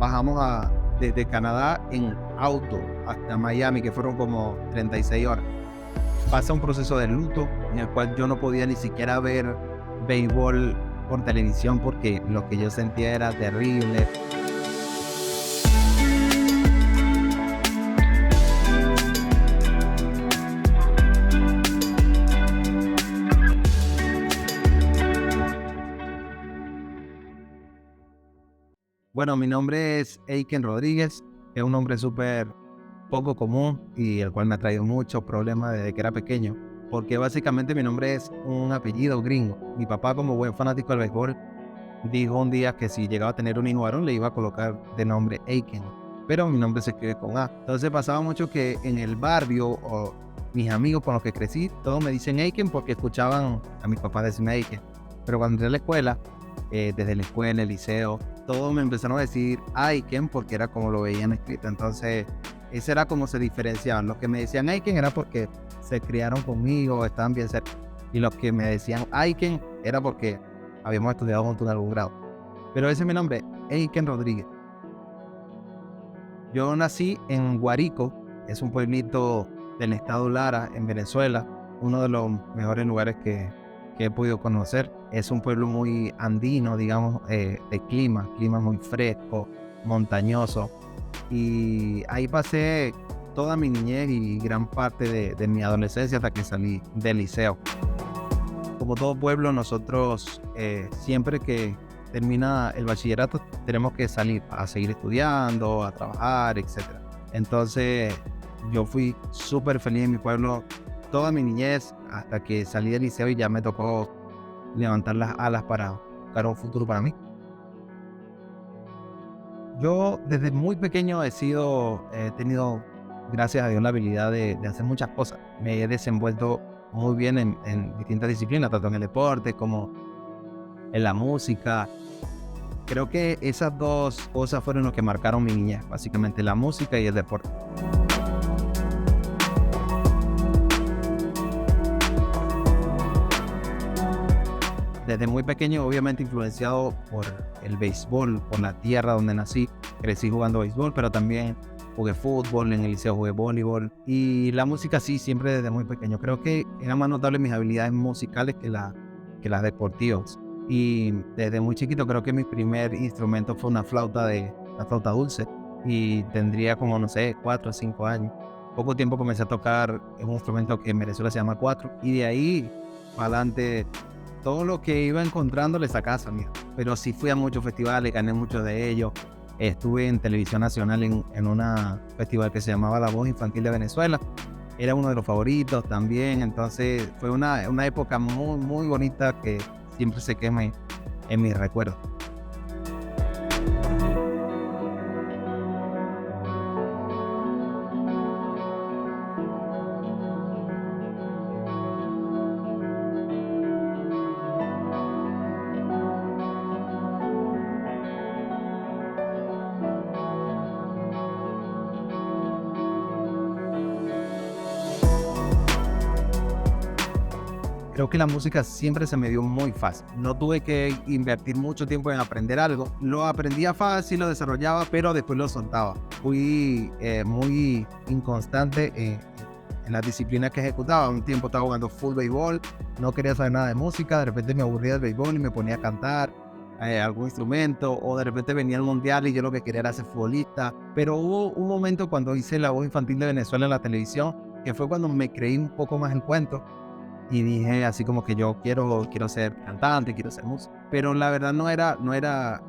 bajamos desde Canadá en auto hasta Miami, que fueron como 36 horas. Pasa un proceso de luto en el cual yo no podía ni siquiera ver béisbol por televisión porque lo que yo sentía era terrible. Bueno, mi nombre es Eiken Rodríguez, es un nombre súper poco común y el cual me ha traído muchos problemas desde que era pequeño, porque básicamente mi nombre es un apellido gringo. Mi papá, como buen fanático del béisbol, dijo un día que si llegaba a tener un hijo varón le iba a colocar de nombre Eiken, pero mi nombre se escribe con A. Entonces pasaba mucho que en el barrio o mis amigos con los que crecí, todos me dicen Eiken porque escuchaban a mi papá decirme Eiken. Pero cuando entré a la escuela, desde la escuela, el liceo, todos me empezaron a decir Aiken porque era como lo veían escrito. Entonces, ese era como se diferenciaban. Los que me decían Aiken era porque se criaron conmigo, estaban bien cerca. Y los que me decían Aiken era porque habíamos estudiado juntos en algún grado. Pero ese es mi nombre, Eiken Rodríguez. Yo nací en Guárico, es un pueblito del estado Lara, en Venezuela, uno de los mejores lugares que he podido conocer. Es un pueblo muy andino, digamos, de clima muy fresco, montañoso. Y ahí pasé toda mi niñez y gran parte de mi adolescencia hasta que salí del liceo. Como todo pueblo, nosotros siempre que termina el bachillerato tenemos que salir a seguir estudiando, a trabajar, etc. Entonces yo fui súper feliz en mi pueblo toda mi niñez hasta que salí del liceo y ya me tocó levantar las alas para buscar un futuro para mí. Yo desde muy pequeño he tenido, gracias a Dios, la habilidad de hacer muchas cosas. Me he desenvuelto muy bien en distintas disciplinas, tanto en el deporte como en la música. Creo que esas dos cosas fueron lo que marcaron mi niñez, básicamente la música y el deporte. Desde muy pequeño, obviamente influenciado por el béisbol, por la tierra donde nací. Crecí jugando béisbol, pero también jugué fútbol, en el liceo jugué voleibol. Y la música sí, siempre desde muy pequeño. Creo que eran más notables mis habilidades musicales que las deportivas. Y desde muy chiquito creo que mi primer instrumento fue una flauta dulce. Y tendría como, no sé, 4 o 5 años. Poco tiempo comencé a tocar un instrumento que en Venezuela se llama cuatro. Y de ahí para adelante todo lo que iba encontrando le sacaba sonido. Pero sí fui a muchos festivales, gané muchos de ellos. Estuve en televisión nacional en un festival que se llamaba La Voz Infantil de Venezuela. Era uno de los favoritos también. Entonces fue una época muy, muy bonita que siempre se quema en mis recuerdos. Creo que la música siempre se me dio muy fácil. No tuve que invertir mucho tiempo en aprender algo. Lo aprendía fácil, lo desarrollaba, pero después lo soltaba. Fui muy inconstante en las disciplinas que ejecutaba. Un tiempo estaba jugando full béisbol, no quería saber nada de música. De repente me aburría del béisbol y me ponía a cantar algún instrumento, o de repente venía al mundial y yo lo que quería era ser futbolista. Pero hubo un momento cuando hice La Voz Infantil de Venezuela en la televisión, que fue cuando me creí un poco más el cuento. Y dije así como que yo quiero ser cantante, quiero ser músico. Pero la verdad no era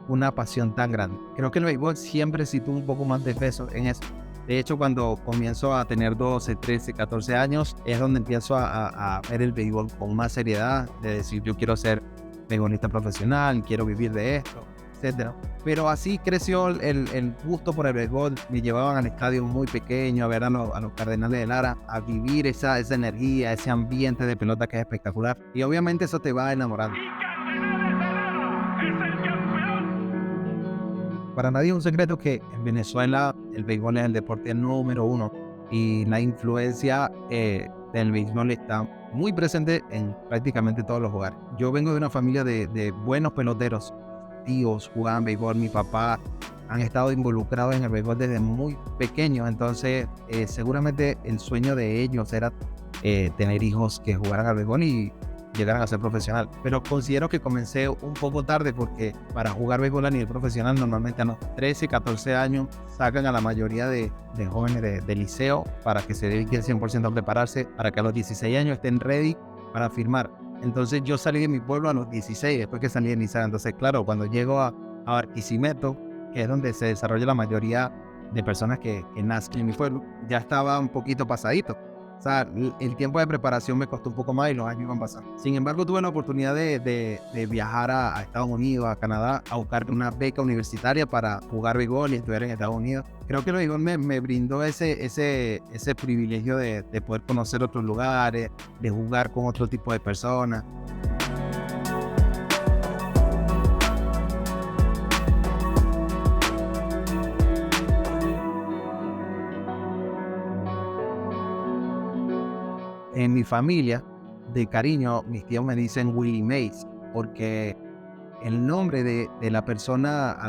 una pasión tan grande. Creo que el béisbol siempre sí tuvo un poco más de peso en eso. De hecho, cuando comienzo a tener 12, 13, 14 años, es donde empiezo a ver el béisbol con más seriedad, de decir yo quiero ser beisbolista profesional, quiero vivir de esto, etcétera. Pero así creció el gusto por el béisbol. Me llevaban al estadio muy pequeño a ver a los Cardenales de Lara, a vivir esa energía, ese ambiente de pelota que es espectacular. Y obviamente eso te va enamorando. Para nadie es un secreto que en Venezuela el béisbol es el deporte número 1 y la influencia del béisbol está muy presente en prácticamente todos los hogares. Yo vengo de una familia de buenos peloteros. Tíos jugaban béisbol, mi papá han estado involucrados en el béisbol desde muy pequeños, entonces seguramente el sueño de ellos era tener hijos que jugaran al béisbol y llegaran a ser profesional. Pero considero que comencé un poco tarde porque para jugar béisbol a nivel profesional normalmente a los 13, 14 años sacan a la mayoría de jóvenes de liceo para que se dediquen 100% a prepararse para que a los 16 años estén ready para firmar. Entonces yo salí de mi pueblo a los 16 después que salí de Nizar. Entonces claro, cuando llego a Barquisimeto, que es donde se desarrolla la mayoría de personas que nacen en mi pueblo, ya estaba un poquito pasadito. O sea, el tiempo de preparación me costó un poco más y los años iban pasando. Sin embargo, tuve la oportunidad de viajar a Estados Unidos, a Canadá, a buscar una beca universitaria para jugar béisbol y estudiar en Estados Unidos. Creo que el béisbol me brindó ese privilegio de poder conocer otros lugares, de jugar con otro tipo de personas. En mi familia, de cariño, mis tíos me dicen Willie Mays, porque el nombre de la persona a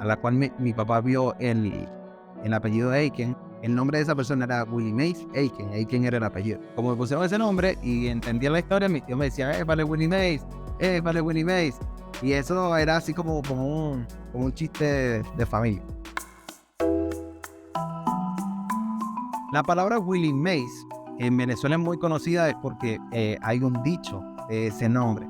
la cual mi papá vio el apellido Aiken, el nombre de esa persona era Willie Mays Aiken. Aiken era el apellido. Como me pusieron ese nombre y entendía la historia, mis tíos me decían, vale Willie Mays, vale Willie Mays. Y eso era así como un chiste de familia. La palabra Willie Mays en Venezuela es muy conocida es porque hay un dicho de ese nombre,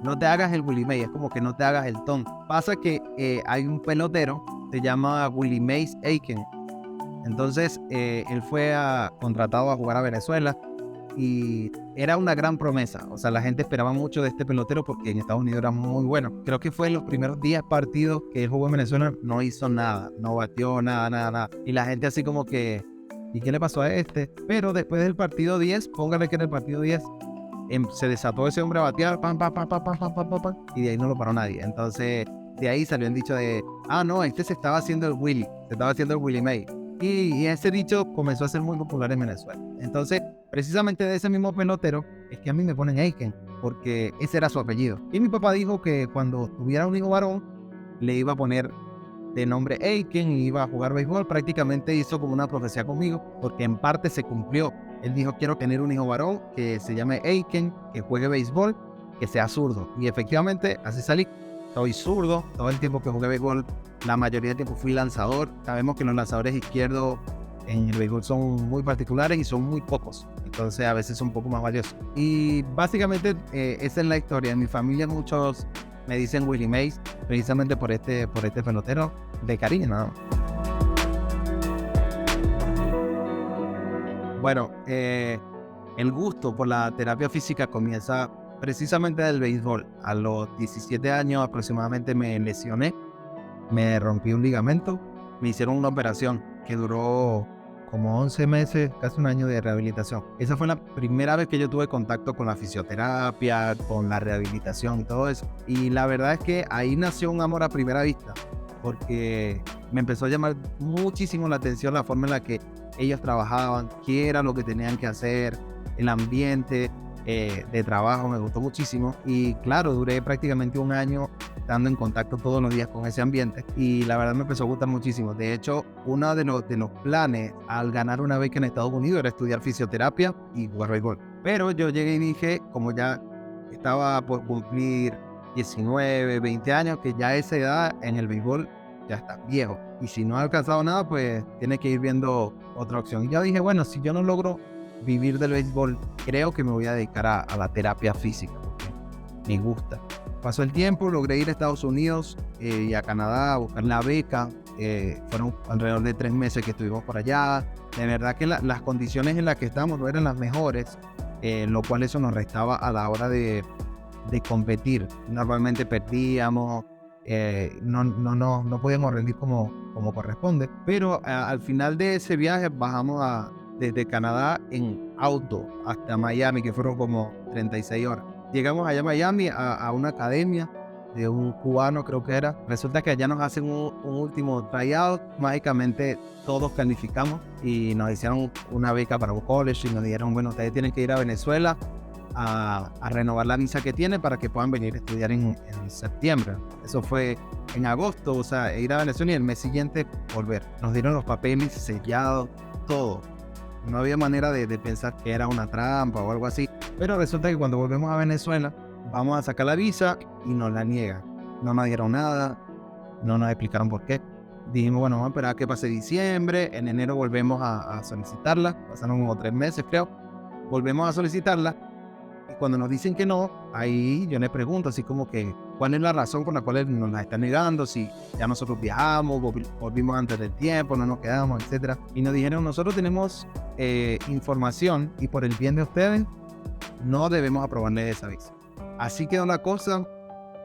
no te hagas el Willie Mays, es como que no te hagas el tonto. Pasa que hay un pelotero, se llama Willie Mays Aiken. Entonces él fue contratado a jugar a Venezuela y era una gran promesa. O sea, la gente esperaba mucho de este pelotero porque en Estados Unidos era muy bueno. Creo que fue en los primeros 10 partidos que él jugó en Venezuela, no hizo nada, no batió nada. Y la gente así como que, ¿y qué le pasó a este? Pero después del partido 10, póngale que en el partido 10 se desató ese hombre a batear, pam, y de ahí no lo paró nadie. Entonces, de ahí salió el dicho de, no, este se estaba haciendo el Willie Mays. Y ese dicho comenzó a ser muy popular en Venezuela. Entonces, precisamente de ese mismo pelotero, es que a mí me ponen Aiken, porque ese era su apellido. Y mi papá dijo que cuando tuviera un hijo varón, le iba a poner de nombre Aiken y iba a jugar béisbol. Prácticamente hizo como una profecía conmigo, porque en parte se cumplió. Él dijo, quiero tener un hijo varón que se llame Aiken, que juegue béisbol, que sea zurdo. Y efectivamente, así salí. Soy zurdo, todo el tiempo que jugué béisbol, la mayoría del tiempo fui lanzador. Sabemos que los lanzadores izquierdos en el béisbol son muy particulares y son muy pocos. Entonces a veces son un poco más valiosos. Y básicamente esa es la historia. En mi familia muchos me dicen Willie Mays, precisamente por este pelotero de cariño, nada más. Bueno, el gusto por la terapia física comienza precisamente del béisbol. A los 17 años aproximadamente me lesioné, me rompí un ligamento, me hicieron una operación que duró como 11 meses, casi un año de rehabilitación. Esa fue la primera vez que yo tuve contacto con la fisioterapia, con la rehabilitación y todo eso. Y la verdad es que ahí nació un amor a primera vista, porque me empezó a llamar muchísimo la atención la forma en la que ellos trabajaban, qué era lo que tenían que hacer, el ambiente de trabajo me gustó muchísimo. Y claro, duré prácticamente un año estando en contacto todos los días con ese ambiente y la verdad me empezó a gustar muchísimo. De hecho, uno de los planes al ganar una beca en Estados Unidos era estudiar fisioterapia y jugar béisbol. Pero yo llegué y dije, como ya estaba por cumplir 19, 20 años, que ya a esa edad en el béisbol ya está viejo. Y si no ha alcanzado nada, pues tiene que ir viendo otra opción. Y yo dije, bueno, si yo no logro vivir del béisbol, creo que me voy a dedicar a la terapia física, porque me gusta. Pasó el tiempo, logré ir a Estados Unidos y a Canadá a buscar la beca. Fueron alrededor de 3 meses que estuvimos por allá. De verdad que las condiciones en las que estábamos no eran las mejores, lo cual eso nos restaba a la hora de competir. Normalmente perdíamos, no podíamos rendir como corresponde. Pero al final de ese viaje bajamos desde Canadá en auto hasta Miami, que fueron como 36 horas. Llegamos allá a Miami a una academia de un cubano, creo que era. Resulta que allá nos hacen un último tryout. Mágicamente todos calificamos y nos hicieron una beca para un college y nos dijeron, bueno, ustedes tienen que ir a Venezuela a renovar la visa que tiene para que puedan venir a estudiar en septiembre. Eso fue en agosto, o sea, ir a Venezuela y el mes siguiente volver. Nos dieron los papeles sellados, todo. No había manera de pensar que era una trampa o algo así. Pero resulta que cuando volvemos a Venezuela, vamos a sacar la visa y nos la niegan. No nos dieron nada, no nos explicaron por qué. Dijimos, bueno, vamos a esperar a que pase diciembre. En enero volvemos a solicitarla. Pasaron como 3 meses, creo. Volvemos a solicitarla. Y cuando nos dicen que no, ahí yo les pregunto así como que cuál es la razón por la cual nos la están negando, si ya nosotros viajamos, volvimos antes del tiempo, no nos quedamos, etcétera. Y nos dijeron, nosotros tenemos información y por el bien de ustedes no debemos aprobarle esa visa. Así quedó la cosa.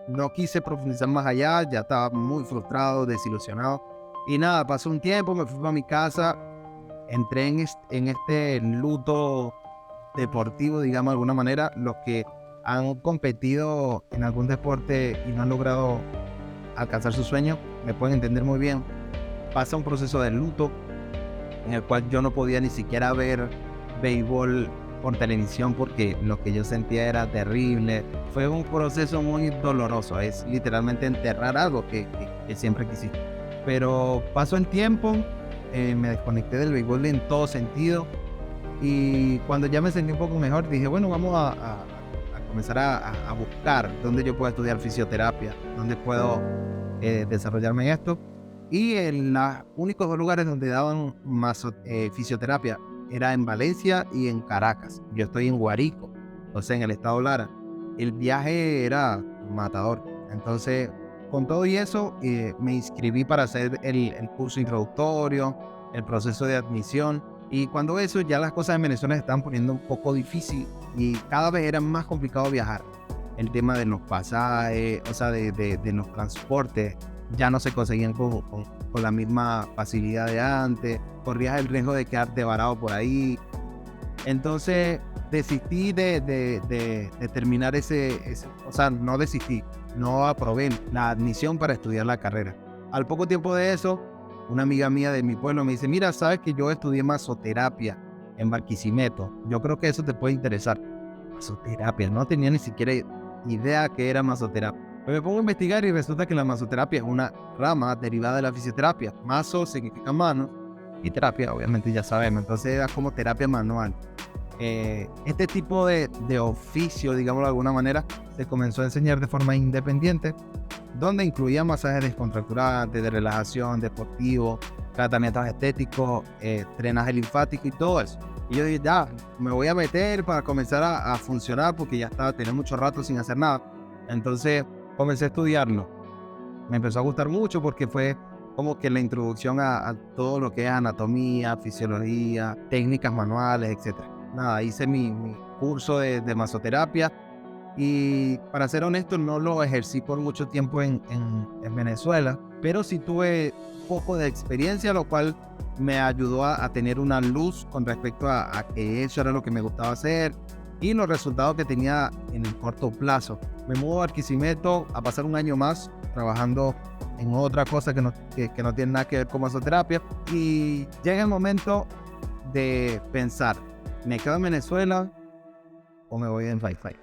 No quise profundizar más allá, ya estaba muy frustrado, desilusionado. Y nada, pasó un tiempo, me fui para mi casa, entré en este luto deportivo, digamos de alguna manera. Los que han competido en algún deporte y no han logrado alcanzar su sueño me pueden entender muy bien. Pasa un proceso de luto en el cual yo no podía ni siquiera ver béisbol por televisión porque lo que yo sentía era terrible. Fue un proceso muy doloroso, es literalmente enterrar algo que siempre quisiste. Pero pasó el tiempo, me desconecté del béisbol en todo sentido. Y cuando ya me sentí un poco mejor, dije, bueno, vamos a comenzar a buscar dónde yo puedo estudiar fisioterapia, dónde puedo desarrollarme en esto. Y en los únicos 2 lugares donde daban fisioterapia era en Valencia y en Caracas. Yo estoy en Guárico, o sea, en el estado Lara. El viaje era matador. Entonces, con todo y eso, me inscribí para hacer el curso introductorio, el proceso de admisión. Y cuando eso, ya las cosas en Venezuela se estaban poniendo un poco difícil y cada vez era más complicado viajar. El tema de los pasajes, o sea, de los transportes, ya no se conseguían con la misma facilidad de antes. Corrías el riesgo de quedarte varado por ahí. Entonces desistí de terminar o sea, no desistí, no aprobé la admisión para estudiar la carrera. Al poco tiempo de eso, una amiga mía de mi pueblo me dice, mira, sabes que yo estudié masoterapia en Barquisimeto, yo creo que eso te puede interesar. Masoterapia, no tenía ni siquiera idea que era masoterapia. Pero me pongo a investigar y resulta que la masoterapia es una rama derivada de la fisioterapia. Maso significa mano y terapia, obviamente ya sabemos, entonces era como terapia manual. Este tipo de oficio, digámoslo de alguna manera, se comenzó a enseñar de forma independiente, donde incluía masajes descontracturantes, de relajación, deportivo, tratamientos estéticos, drenaje linfático y todo eso. Y yo dije, ya, me voy a meter para comenzar a funcionar porque ya estaba teniendo mucho rato sin hacer nada. Entonces comencé a estudiarlo. Me empezó a gustar mucho porque fue como que la introducción a todo lo que es anatomía, fisiología, técnicas manuales, etc. Nada, hice mi curso de masoterapia y para ser honesto no lo ejercí por mucho tiempo en Venezuela, pero sí tuve un poco de experiencia, lo cual me ayudó a tener una luz con respecto a que eso era lo que me gustaba hacer y los resultados que tenía en el corto plazo. Me mudo a Barquisimeto a pasar un año más trabajando en otra cosa que no tiene nada que ver con masoterapia y llega el momento de pensar, ¿me quedo en Venezuela o me voy en Wi-Fi?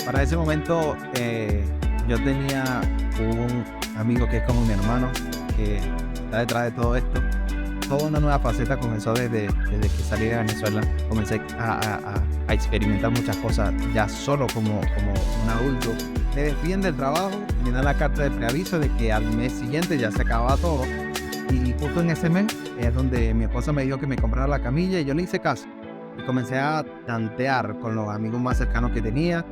Para ese momento yo tenía un amigo que es como mi hermano, que está detrás de todo esto. Toda una nueva faceta comenzó desde que salí de Venezuela. Comencé a experimentar muchas cosas ya solo como un adulto. Me despiden del trabajo, me dan la carta de preaviso de que al mes siguiente ya se acababa todo. Y justo en ese mes es donde mi esposa me dijo que me comprara la camilla y yo le hice caso. Y comencé a tantear con los amigos más cercanos que tenía.